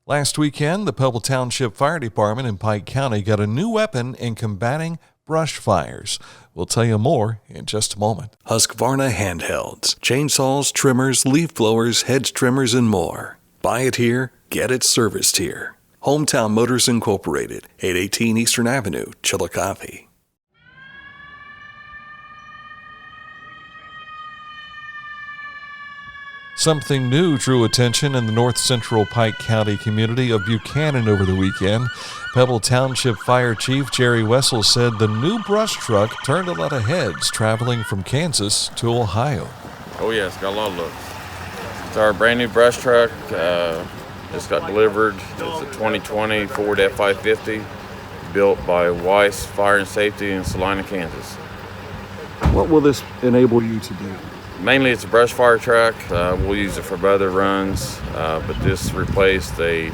Last weekend, the Pebble Township Fire Department in Pike County got a new weapon in combating brush fires. We'll tell you more in just a moment. Husqvarna handhelds, chainsaws, trimmers, leaf blowers, hedge trimmers, and more. Buy it here, get it serviced here. Hometown Motors Incorporated, 818 Eastern Avenue, Chillicothe. Something new drew attention in the north central Pike County community of Buchanan over the weekend. Pebble Township Fire Chief Jerry Wessel said the new brush truck turned a lot of heads traveling from Kansas to Ohio. Oh yeah, it's got a lot of looks. It's our brand new brush truck. Just got delivered. It's a 2020 Ford F550 built by Weiss Fire and Safety in Salina, Kansas. What will this enable you to do? Mainly it's a brush fire truck. We'll use it for other runs, but this replaced a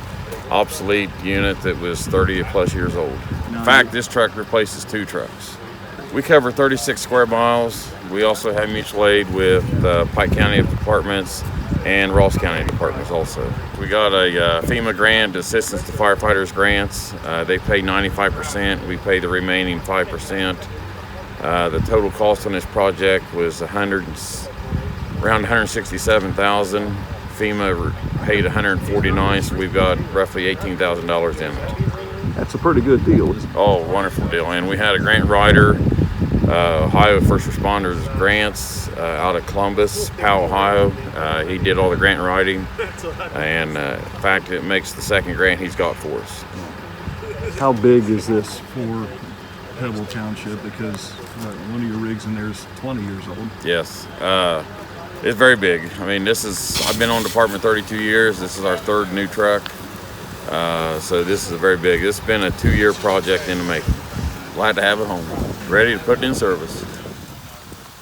obsolete unit that was 30 plus years old. In fact, this truck replaces 2 trucks. We cover 36 square miles. We also have mutual aid with Pike County departments and Ross County departments also. We got a FEMA grant, Assistance to Firefighters grants. They pay 95%, we pay the remaining 5%. The total cost on this project was around $167,000. FEMA paid $149,000, so we've got roughly $18,000 in it. That's a pretty good deal, isn't it? Oh, wonderful deal. And we had a grant writer, Ohio First Responders Grants out of Columbus, Powell, Ohio. He did all the grant writing, and in fact, it makes the second grant he's got for us. How big is this for Pebble Township? Because one of your rigs in there is 20 years old. Yes. It's very big. I mean, I've been on department 32 years. This is our 3rd new truck. So this is very big. This has been a 2-year project in the making. Glad to have it home. Ready to put it in service.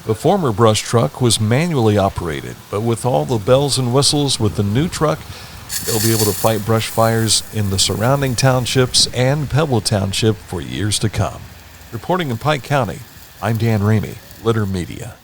The former brush truck was manually operated, but with all the bells and whistles with the new truck, they'll be able to fight brush fires in the surrounding townships and Pebble Township for years to come. Reporting in Pike County, I'm Dan Ramey, Litter Media.